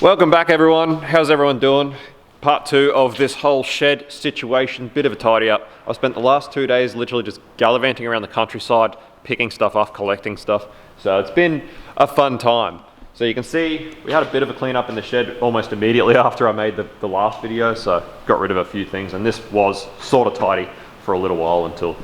Welcome back everyone. How's everyone doing? Part 2 of this whole shed situation, bit of a tidy up. I spent the last 2 days literally just gallivanting around the countryside, picking stuff off, collecting stuff. So it's been a fun time. So you can see we had a bit of a clean up in the shed almost immediately after I made the last video, so got rid of a few things, and this was sort of tidy for a little while until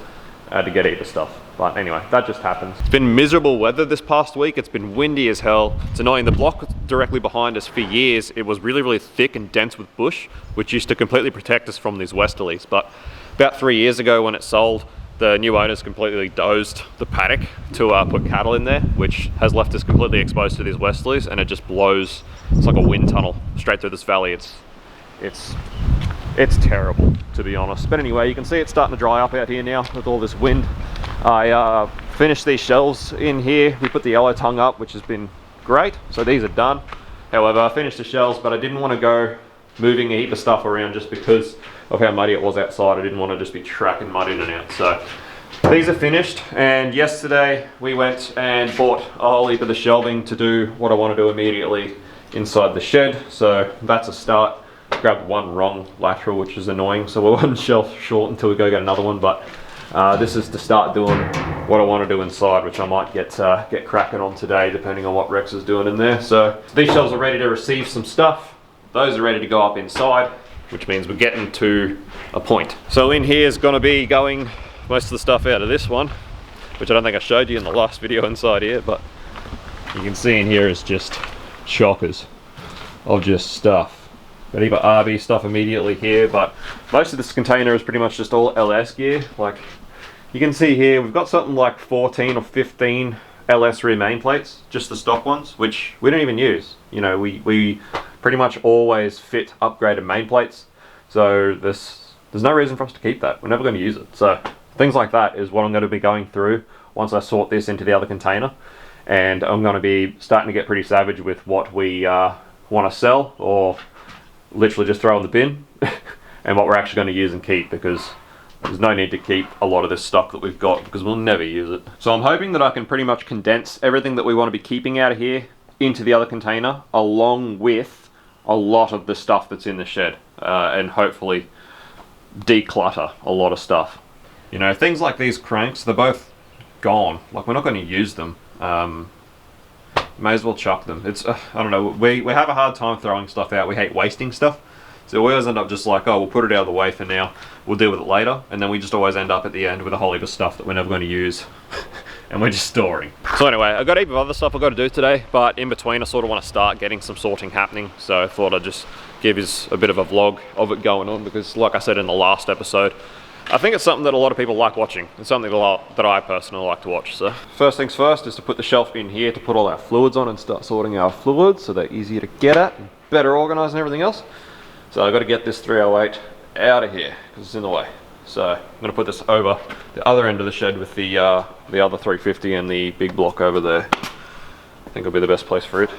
I had to get heap of stuff. But anyway, that just happens. It's been miserable weather this past week. It's been windy as hell. It's annoying. The block directly behind us for years, it was really thick and dense with bush, which used to completely protect us from these westerlies. But about 3 years ago when it sold, the new owners completely dozed the paddock to put cattle in there, which has left us completely exposed to these westerlies, and it just blows. It's like a wind tunnel straight through this valley. It's terrible, to be honest. But anyway, you can see it's starting to dry up out here now with all this wind. I finished these shelves in here. We put the yellow tongue up, which has been great. So these are done. However, I finished the shelves, but I didn't want to go moving a heap of stuff around just because of how muddy it was outside. I didn't want to just be tracking mud in and out. So these are finished, and yesterday we went and bought a whole heap of the shelving to do what I want to do immediately inside the shed. So that's a start. Grabbed one wrong lateral, which is annoying, so we're one shelf short until we go get another one. But this is to start doing what I want to do inside, which I might get cracking on today depending on what Rex is doing in there. So these shelves are ready to receive some stuff. Those are ready to go up inside, which means we're getting to a point. So in here is going to be going most of the stuff out of this one, which I don't think I showed you in the last video inside here, but you can see in here is just chockers of just stuff. Got even RB stuff immediately here, but most of this container is pretty much just all LS gear. Like you can see here, we've got something like 14 or 15 LS rear main plates, just the stock ones, which we don't even use. You know, we pretty much always fit upgraded main plates, so there's no reason for us to keep that. We're never going to use it. So things like that is what I'm going to be going through once I sort this into the other container, and I'm going to be starting to get pretty savage with what we want to sell or literally just throw in the bin and what we're actually going to use and keep, because there's no need to keep a lot of this stock that we've got because we'll never use it. So I'm hoping that I can pretty much condense everything that we want to be keeping out of here into the other container, along with a lot of the stuff that's in the shed, and hopefully declutter a lot of stuff. You know, things like these cranks, they're both gone. Like, we're not going to use them. May as well chuck them. It's I don't know, we have a hard time throwing stuff out. We hate wasting stuff, so we always end up just like, oh, we'll put it out of the way for now, we'll deal with it later, and then we just always end up at the end with a whole heap of stuff that we're never going to use and we're just storing. So anyway, I've got a heap of other stuff I've got to do today, but in between I sort of want to start getting some sorting happening, so I thought I'd just give you a bit of a vlog of it going on, because like I said in the last episode, I think it's something that a lot of people like watching. It's something that I personally like to watch. So first things first is to put the shelf in here to put all our fluids on and start sorting our fluids so they're easier to get at and better organised and everything else. So I've got to get this 308 out of here because it's in the way. So I'm going to put this over the other end of the shed with the other 350 and the big block over there. I think it'll be the best place for it.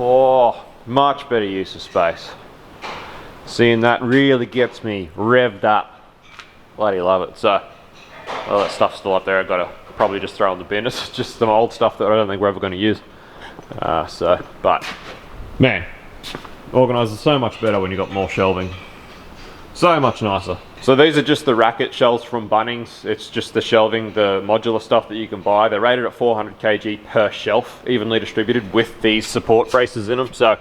Oh, much better use of space. Seeing that really gets me revved up. Bloody love it. So, all that stuff's still up there. I've got to probably just throw in the bin. It's just some old stuff that I don't think we're ever going to use. But, man, organised is so much better when you've got more shelving. So much nicer. So these are just the racket shelves from Bunnings. It's just the shelving, the modular stuff that you can buy. They're rated at 400 kg per shelf, evenly distributed with these support braces in them. So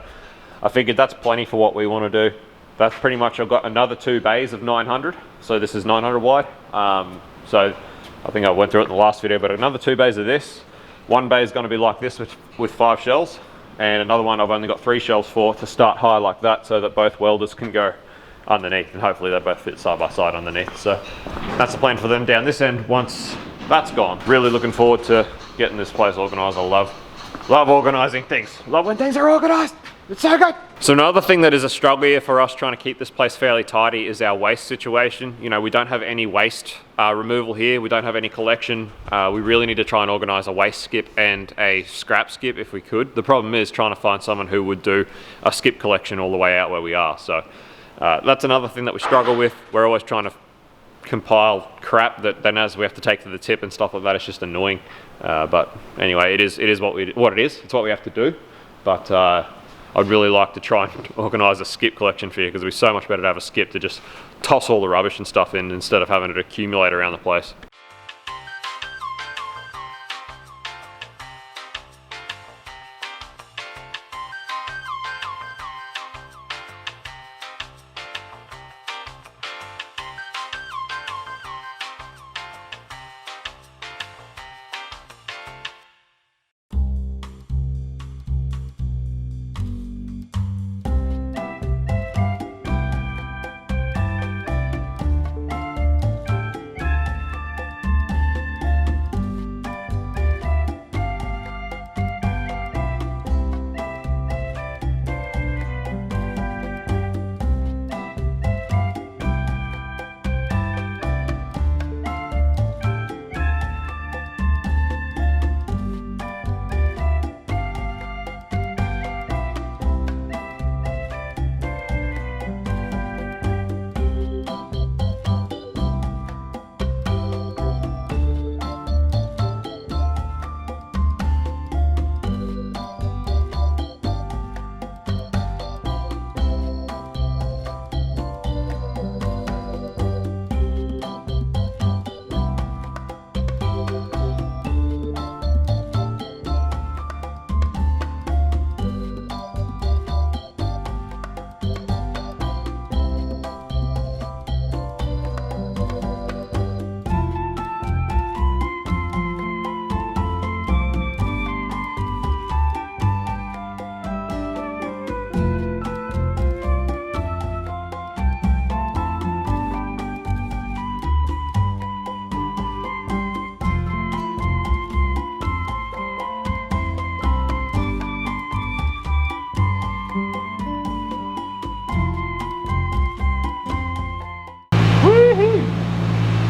I figured that's plenty for what we want to do. That's pretty much, I've got another 2 bays of 900. So this is 900 wide. So I think I went through it in the last video, but another 2 bays of this. One bay is going to be like this with 5 shelves. And another one I've only got 3 shelves for to start high like that so that both welders can go underneath, and hopefully they both fit side by side underneath. So that's the plan for them down this end once that's gone. Really looking forward to getting this place organised. I love organising things. Love when things are organised. It's so good. So another thing that is a struggle here for us trying to keep this place fairly tidy is our waste situation. You know, we don't have any waste removal here. We don't have any collection. We really need to try and organise a waste skip and a scrap skip if we could. The problem is trying to find someone who would do a skip collection all the way out where we are. So that's another thing that we struggle with. We're always trying to compile crap that then as we have to take to the tip and stuff like that. It's just annoying. But anyway, it is what it is. It's what we have to do. But I'd really like to try and organise a skip collection for you, because it'd be so much better to have a skip to just toss all the rubbish and stuff in instead of having it accumulate around the place.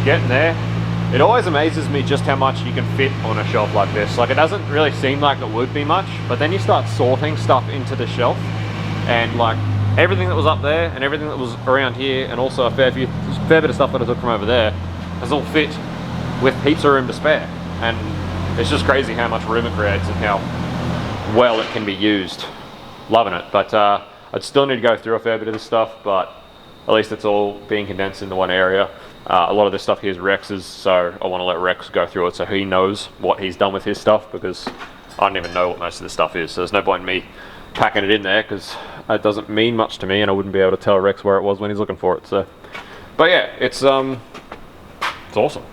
Getting there. It always amazes me just how much you can fit on a shelf like this. Like, it doesn't really seem like it would be much, but then you start sorting stuff into the shelf, and like everything that was up there and everything that was around here, and also a fair bit of stuff that I took from over there, has all fit with heaps of room to spare. And it's just crazy how much room it creates and how well it can be used. Loving it. But I'd still need to go through a fair bit of this stuff, but at least it's all being condensed into one area. A lot of this stuff here is Rex's, so I want to let Rex go through it so he knows what he's done with his stuff, because I don't even know what most of this stuff is. So there's no point in me packing it in there, because it doesn't mean much to me, and I wouldn't be able to tell Rex where it was when he's looking for it. So, but yeah, it's awesome.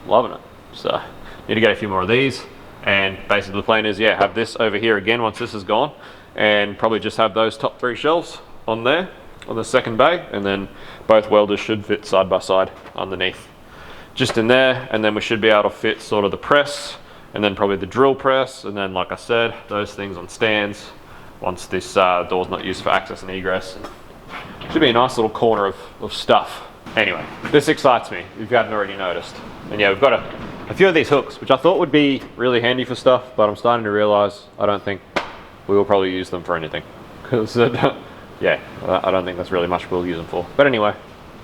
Loving it. So need to get a few more of these, and basically the plan is, yeah, have this over here again once this is gone, and probably just have those top 3 shelves on there on the second bay, and then both welders should fit side by side underneath just in there, and then we should be able to fit sort of the press, and then probably the drill press, and then like I said, those things on stands once this door's not used for access and egress. Should be a nice little corner of stuff. Anyway, this excites me if you haven't already noticed. And yeah, we've got a few of these hooks, which I thought would be really handy for stuff, but I'm starting to realize I don't think we will probably use them for anything. Because, yeah, I don't think that's really much we'll use them for. But anyway,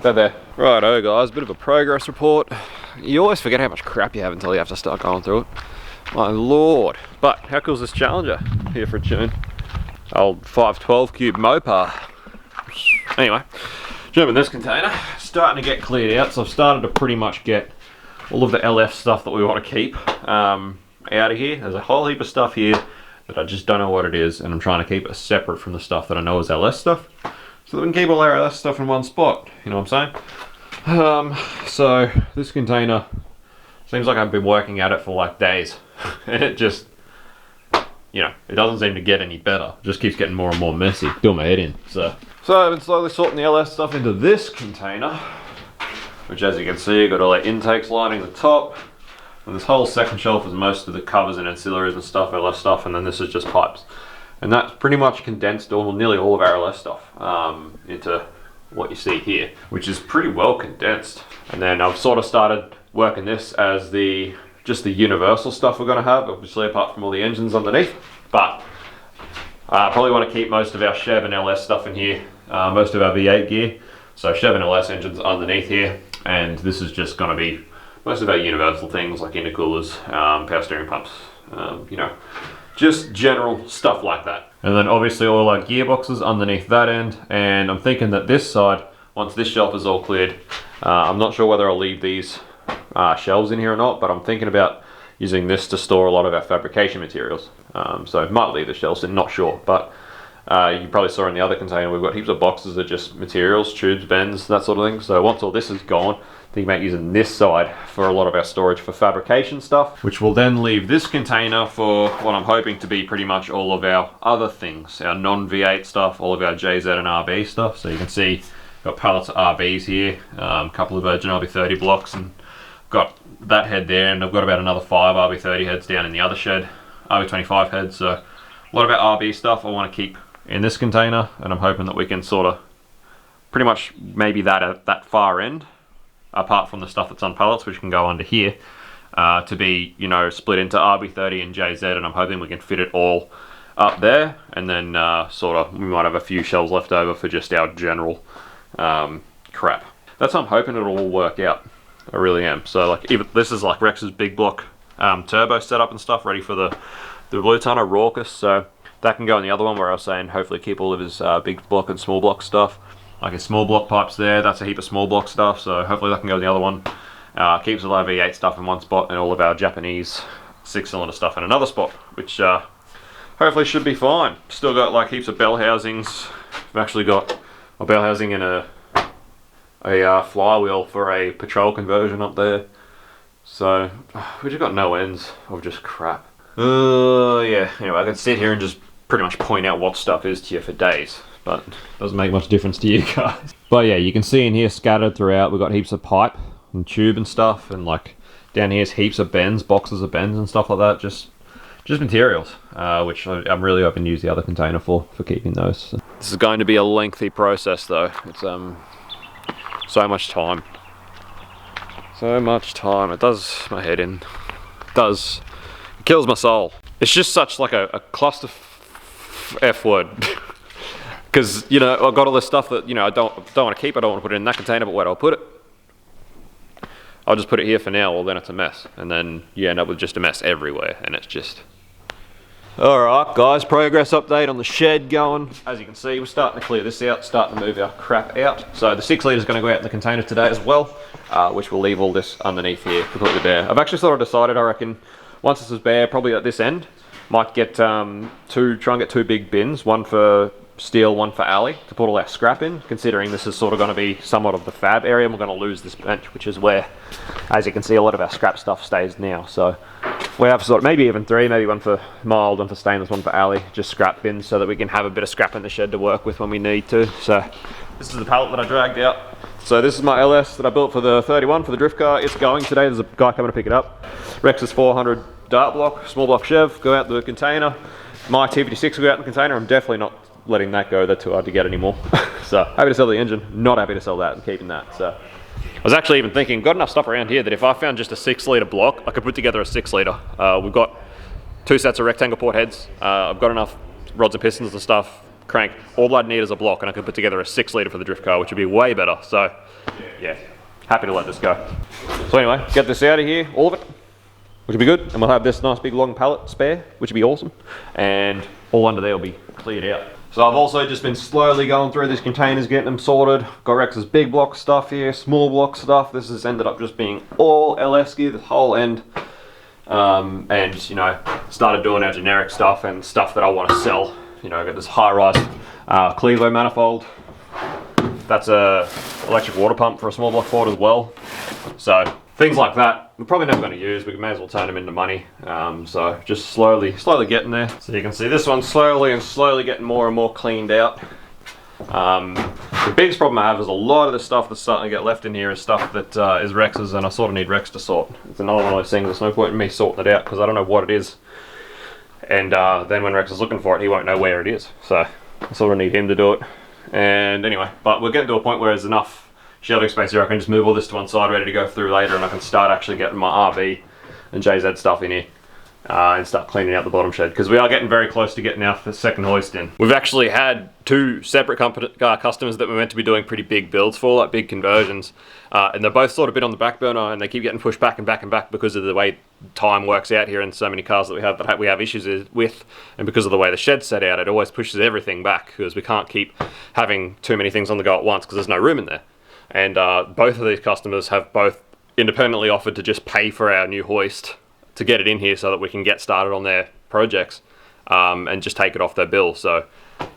they're there. Righto guys, bit of a progress report. You always forget how much crap you have until you have to start going through it. My lord. But how cool is this Challenger here for June? Old 512 cube Mopar. Anyway, jumping this container, starting to get cleared out. So I've started to pretty much get all of the LF stuff that we want to keep out of here. There's a whole heap of stuff here that I just don't know what it is, and I'm trying to keep it separate from the stuff that I know is LS stuff, so that we can keep all our LS stuff in one spot, you know what I'm saying? So this container seems like I've been working at it for like days, and it just, you know, it doesn't seem to get any better. It just keeps getting more and more messy, doing my head in. So I've been slowly sorting the LS stuff into this container, which as you can see, got all our intakes lining the top. And this whole second shelf is most of the covers and ancillaries and stuff, LS stuff, and then this is just pipes. And that's pretty much condensed nearly all of our LS stuff into what you see here, which is pretty well condensed. And then I've sort of started working this as just the universal stuff we're going to have, obviously apart from all the engines underneath. But I probably want to keep most of our Chev and LS stuff in here, most of our V8 gear. So Chev and LS engines underneath here, and this is just going to be most of our universal things like intercoolers, power steering pumps, you know, just general stuff like that. And then obviously all our gearboxes underneath that end, and I'm thinking that this side, once this shelf is all cleared, I'm not sure whether I'll leave these shelves in here or not, but I'm thinking about using this to store a lot of our fabrication materials. So I might leave the shelves in, not sure, but you probably saw in the other container we've got heaps of boxes of just materials, tubes, bends, that sort of thing. So once all this is gone, think about using this side for a lot of our storage for fabrication stuff, which will then leave this container for what I'm hoping to be pretty much all of our other things, our non-V8 stuff, all of our JZ and RB stuff. So you can see got pallets of RBs here, a couple of Virgin RB30 blocks, and got that head there, and I've got about another 5 RB30 heads down in the other shed, RB25 heads. So a lot of our RB stuff I want to keep in this container, and I'm hoping that we can sort of pretty much maybe that at that far end, apart from the stuff that's on pallets, which can go under here, to be, you know, split into RB30 and JZ, and I'm hoping we can fit it all up there, and then sort of we might have a few shelves left over for just our general crap. That's how I'm hoping it'll all work out. I really am. So like, even this is like Rex's big block turbo setup and stuff, ready for the Blue Tonner Raucous, so that can go in the other one where I was saying hopefully keep all of his big block and small block stuff. Like his small block pipes there, that's a heap of small block stuff, so hopefully that can go in the other one. Keeps all our V8 stuff in one spot and all of our Japanese 6-cylinder stuff in another spot, which hopefully should be fine. Still got like heaps of bell housings. I've actually got a bell housing and a flywheel for a patrol conversion up there. So we just got no ends of just crap. Yeah, anyway, I can sit here and just pretty much point out what stuff is to you for days, but doesn't make much difference to you guys. But yeah, you can see in here scattered throughout, we've got heaps of pipe and tube and stuff, and like down here's heaps of bends, boxes of bends and stuff like that, just materials, which I'm really hoping to use the other container for keeping those. This is going to be a lengthy process though. It's so much time. So much time. It does my head in. It does. It kills my soul. It's just such like a cluster F word. Because, you know, I've got all this stuff that, you know, I don't want to keep. I don't want to put it in that container, but where do I put it? I'll just put it here for now, well then it's a mess. And then you end up with just a mess everywhere, and it's just... Alright guys, progress update on the shed going. As you can see, we're starting to clear this out, starting to move our crap out. So the 6 litre is going to go out in the container today as well, which will leave all this underneath here completely bare. I've actually sort of decided, I reckon, once this is bare, probably at this end, might get try and get 2 big bins, one for steel, one for alley, to put all our scrap in, considering this is sort of going to be somewhat of the fab area, and we're going to lose this bench, which is where, as you can see, a lot of our scrap stuff stays now. So we have sort of maybe even 3, maybe one for mild, one for stainless, one for alley, just scrap bins, so that we can have a bit of scrap in the shed to work with when we need to. So this is the pallet that I dragged out. So this is my LS that I built for the 31 for the drift car. It's going today. There's a guy coming to pick it up. Rex's 400 dart block, small block Chev, go out the container. My T56 will go out in the container. I'm definitely not letting that go. They're too hard to get anymore. So happy to sell the engine, not happy to sell that and keeping that. So I was actually even thinking, got enough stuff around here that if I found just a 6 litre block, I could put together a 6 litre. We've got 2 sets of rectangle port heads. I've got enough rods and pistons and stuff, crank, all I'd need is a block and I could put together a 6 litre for the drift car, which would be way better. So yeah, happy to let this go. So anyway, get this out of here, all of it, which will be good. And we'll have this nice big long pallet spare, which will be awesome. And all under there will be cleared out. So I've also just been slowly going through these containers, getting them sorted. Got Rex's big block stuff here, small block stuff. This has ended up just being all LS gear, this whole end. And you know, started doing our generic stuff and stuff that I want to sell. You know, I got this high-rise Clevo manifold. That's a electric water pump for a small block Ford as well. So things like that, we're probably never going to use. We may as well turn them into money. So just slowly getting there. So you can see this one's slowly getting more and more cleaned out. The biggest problem I have is a lot of the stuff that's starting to get left in here is stuff that is Rex's, and I sort of need Rex to sort. It's another one of those things, there's no point in me sorting it out because I don't know what it is. And then when Rex is looking for it, he won't know where it is. So I sort of need him to do it. And anyway, but we're getting to a point where there's enough shelving space here. I can just move all this to one side, ready to go through later, and I can start actually getting my RV and JZ stuff in here. And start cleaning out the bottom shed, because we are getting very close to getting our second hoist in. We've actually had 2 separate customers that we're meant to be doing pretty big builds for, like big conversions, and they're both sort of been on the back burner, and they keep getting pushed back and back and back because of the way time works out here and so many cars that we have issues with, and because of the way the shed's set out, it always pushes everything back because we can't keep having too many things on the go at once because there's no room in there. And both of these customers have both independently offered to just pay for our new hoist to get it in here so that we can get started on their projects and just take it off their bill. So,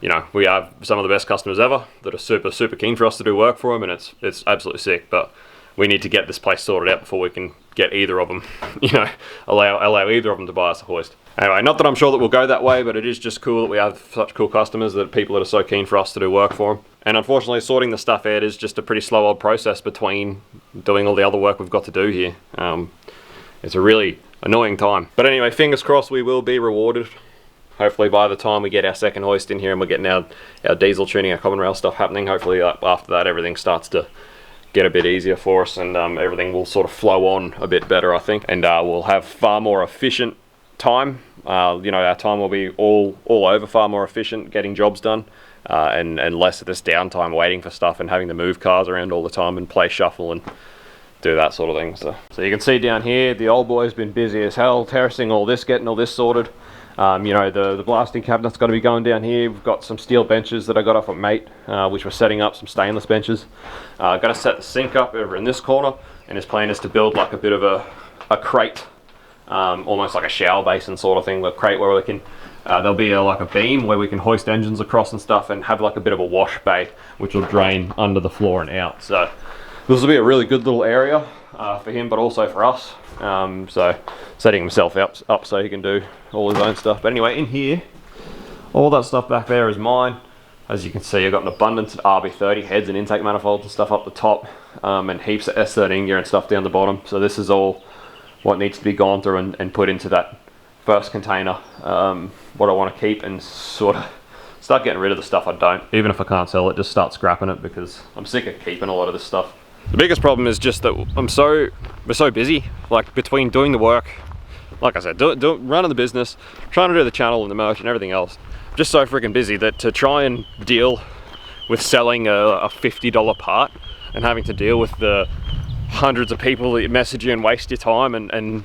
you know, we have some of the best customers ever that are super keen for us to do work for them, and it's absolutely sick. But we need to get this place sorted out before we can get either of them, you know, allow either of them to buy us a hoist. Anyway, not that I'm sure that we'll go that way, but it is just cool that we have such cool customers, that people that are so keen for us to do work for them. And unfortunately, sorting the stuff out is just a pretty slow old process between doing all the other work we've got to do here. It's a really annoying time. But anyway, fingers crossed we will be rewarded. Hopefully by the time we get our second hoist in here and we're getting our diesel tuning, our common rail stuff happening, hopefully after that everything starts to get a bit easier for us, and everything will sort of flow on a bit better, I think. And we'll have far more efficient time. You know, our time will be all over, far more efficient getting jobs done, and less of this downtime waiting for stuff and having to move cars around all the time and play shuffle and do that sort of thing. So you can see down here, the old boy's been busy as hell, terracing all this, getting all this sorted. You know, the blasting cabinet's got to be going down here. We've got some steel benches that I got off at Mate, which we're setting up, some stainless benches. Got to set the sink up over in this corner, and his plan is to build like a bit of a crate, almost like a shower basin sort of thing, a crate where we can, there'll be like a beam where we can hoist engines across and stuff, and have like a bit of a wash bay, which will drain under the floor and out. So this will be a really good little area for him, but also for us. So setting himself up so he can do all his own stuff. But anyway, in here, all that stuff back there is mine. As you can see, I've got an abundance of RB30 heads and intake manifolds and stuff up the top, and heaps of S13 gear and stuff down the bottom. So this is all what needs to be gone through and put into that first container. What I want to keep, and sort of start getting rid of the stuff I don't. Even if I can't sell it, just start scrapping it, because I'm sick of keeping a lot of this stuff. The biggest problem is just that we're so busy, like between doing the work, like I said, running the business, trying to do the channel and the merch and everything else. I'm just so freaking busy that to try and deal with selling a $50 part and having to deal with the hundreds of people that message you and waste your time and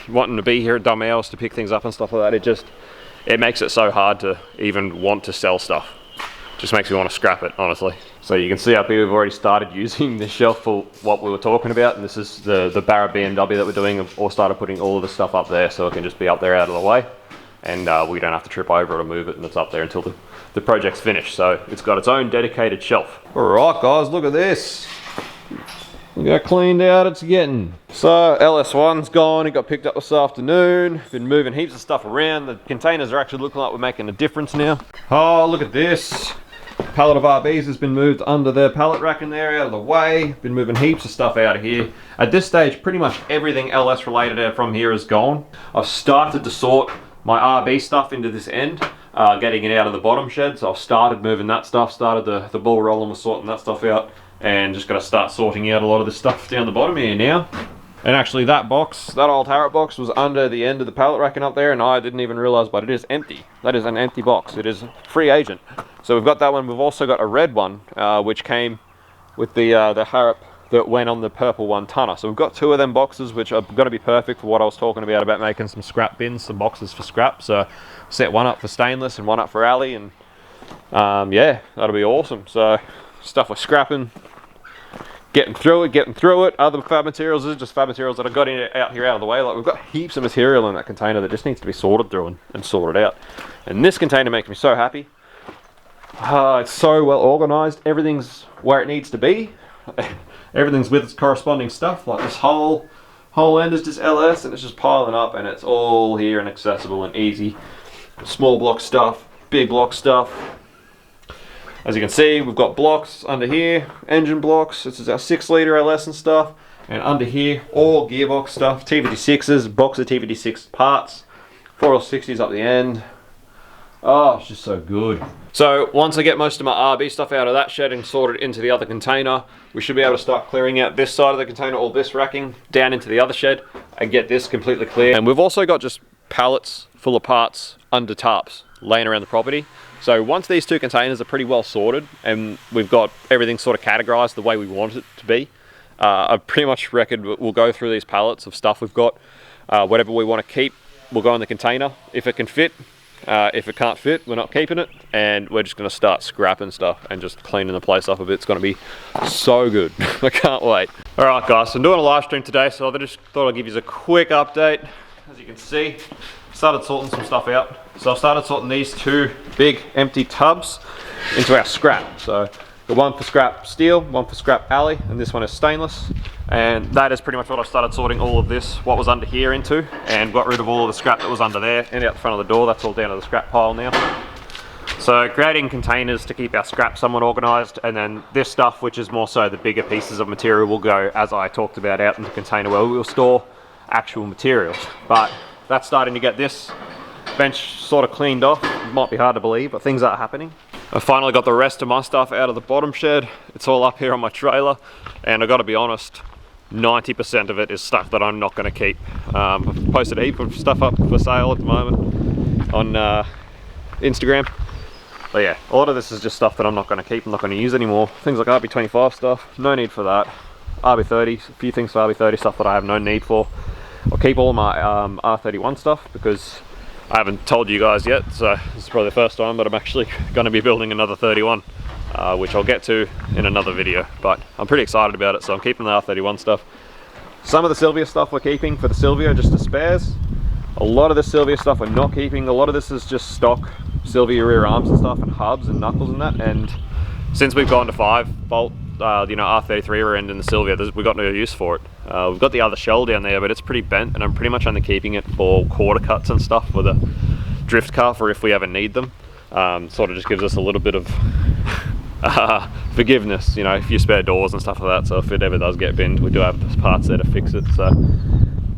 wanting to be here at dumb hours to pick things up and stuff like that, it makes it so hard to even want to sell stuff. Just makes me want to scrap it, honestly. So you can see up here we've already started using this shelf for what we were talking about, and this is the Barra BMW that we're doing, or started putting all of the stuff up there so it can just be up there out of the way, and we don't have to trip over it or move it, and it's up there until the project's finished. So it's got its own dedicated shelf. Alright guys, look at this. Look how cleaned out it's getting. So LS1's gone, it got picked up this afternoon. Been moving heaps of stuff around. The containers are actually looking like we're making a difference now. Oh, look at this. Pallet of RBs has been moved under their pallet rack in there, out of the way. Been moving heaps of stuff out of here. At this stage, pretty much everything LS related from here is gone. I've started to sort my RB stuff into this end, getting it out of the bottom shed. So I've started moving that stuff, started the ball rolling with sorting that stuff out, and just got to start sorting out a lot of the stuff down the bottom here now. And actually that box, that old Harriet box, was under the end of the pallet racking up there, and I didn't even realize, but it is empty. That is an empty box. It is free agent. So we've got that one. We've also got a red one, which came with the Harriet that went on the purple 1-tonner. So we've got 2 of them boxes, which are going to be perfect for what I was talking about making some scrap bins, some boxes for scrap. So set one up for stainless and one up for alley, and yeah, that'll be awesome. So stuff we're scrapping, getting through it. Other fab materials, this is just fab materials that I've got out here out of the way. Like, we've got heaps of material in that container that just needs to be sorted through and sorted out. And this container makes me so happy. It's so well organized. Everything's where it needs to be. Everything's with its corresponding stuff. Like this whole end is just LS, and it's just piling up, and it's all here and accessible and easy. Small block stuff, big block stuff. As you can see, we've got blocks under here, engine blocks. This is our 6-litre LS and stuff. And under here, all gearbox stuff, TVD6s, box of TVD6 parts, 4L60s up the end. Oh, it's just so good. So once I get most of my RB stuff out of that shed and sorted into the other container, we should be able to start clearing out this side of the container, all this racking, down into the other shed, and get this completely clear. And we've also got just pallets full of parts under tarps laying around the property. So once these 2 containers are pretty well sorted and we've got everything sort of categorized the way we want it to be, I pretty much reckon we'll go through these pallets of stuff we've got. Whatever we want to keep, we'll go in the container. If it can fit, if it can't fit, we're not keeping it, and we're just going to start scrapping stuff and just cleaning the place up a bit. It's going to be so good. I can't wait. Alright guys, so I'm doing a live stream today, so I just thought I'd give you a quick update. As you can see, started sorting some stuff out. So I've started sorting these 2 big empty tubs into our scrap. So the one for scrap steel, one for scrap alley, and this one is stainless. And that is pretty much what I started sorting all of this, what was under here, into, and got rid of all of the scrap that was under there and out the front of the door. That's all down to the scrap pile now. So creating containers to keep our scrap somewhat organised, and then this stuff, which is more so the bigger pieces of material, will go, as I talked about, out in the container where we'll store actual materials. But that's starting to get this bench sort of cleaned off. It might be hard to believe, but things are happening. I finally got the rest of my stuff out of the bottom shed. It's all up here on my trailer, and I've got to be honest, 90% of it is stuff that I'm not going to keep. I've posted a heap of stuff up for sale at the moment on Instagram. But yeah, a lot of this is just stuff that I'm not going to keep, I'm not going to use anymore. Things like RB25 stuff, no need for that. RB30, a few things for RB30 stuff that I have no need for. I'll keep all my R31 stuff because I haven't told you guys yet, so this is probably the first time, but I'm actually going to be building another 31, which I'll get to in another video. But I'm pretty excited about it, so I'm keeping the R31 stuff. Some of the Sylvia stuff we're keeping for the Sylvia, just as spares. A lot of the Sylvia stuff we're not keeping. A lot of this is just stock Sylvia rear arms and stuff, and hubs and knuckles and that. And since we've gone to 5-bolt, you know, R33 rear end in the Sylvia, we've got no use for it. We've got the other shell down there, but it's pretty bent, and I'm pretty much only keeping it for quarter cuts and stuff for the drift car, for if we ever need them. Sort of just gives us a little bit of forgiveness, you know, a few spare doors and stuff like that. So if it ever does get binned, we do have the parts there to fix it. So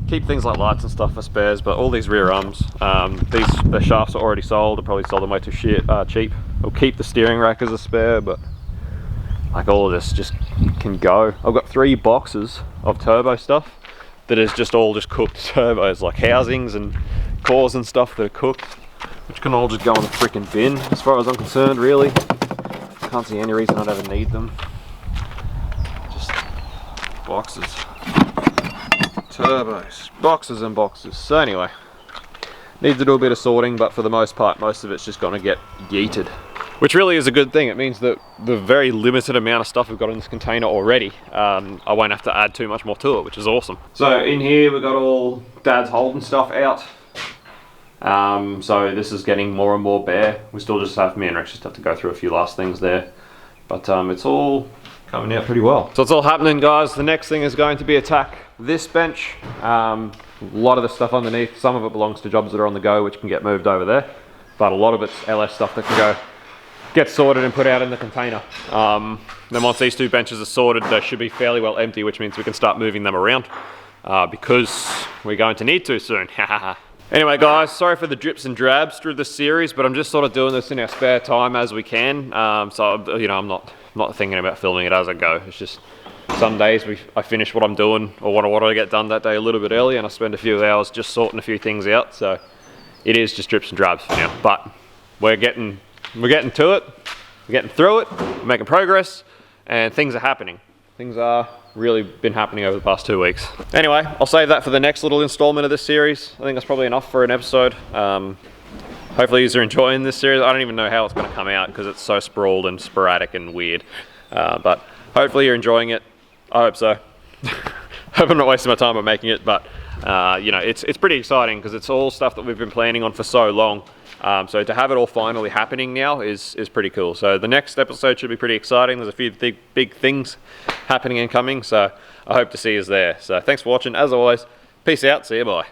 keep things like lights and stuff for spares, but all these rear arms, the shafts are already sold. I probably sold them way too cheap. We'll keep the steering rack as a spare, but like all of this just can go. I've got 3 boxes of turbo stuff that is just all just cooked turbos, like housings and cores and stuff that are cooked, which can all just go in the freaking bin as far as I'm concerned, really. Can't see any reason I'd ever need them. Just boxes. Turbos. Boxes and boxes. So anyway, needs to do a bit of sorting, but for the most part, most of it's just gonna get yeeted. Which really is a good thing. It means that the very limited amount of stuff we've got in this container already, I won't have to add too much more to it, which is awesome. So in here we've got all Dad's Holden stuff out. So this is getting more and more bare. We still just have, me and Rex just have to go through a few last things there. But it's all coming out pretty well. So it's all happening, guys. The next thing is going to be attack this bench. A lot of the stuff underneath, some of it belongs to jobs that are on the go, which can get moved over there. But a lot of it's LS stuff that can go get sorted and put out in the container. Then once these 2 benches are sorted, they should be fairly well empty, which means we can start moving them around because we're going to need to soon. Anyway guys, sorry for the drips and drabs through this series, but I'm just sort of doing this in our spare time as we can. So, you know, I'm not thinking about filming it as I go. It's just some days I finish what I'm doing or what I get done that day a little bit early, and I spend a few hours just sorting a few things out. So it is just drips and drabs for now, but we're getting to it, we're getting through it, we're making progress, and things are happening. Things are really been happening over the past 2 weeks. Anyway, I'll save that for the next little installment of this series. I think that's probably enough for an episode. Hopefully you're enjoying this series. I don't even know how it's going to come out because it's so sprawled and sporadic and weird. But hopefully you're enjoying it. I hope so. Hope I'm not wasting my time on making it, but you know, it's pretty exciting because it's all stuff that we've been planning on for so long. So to have it all finally happening now is pretty cool. So the next episode should be pretty exciting. There's a few big things happening and coming, so I hope to see you there. So thanks for watching. As always, peace out. See you. Bye.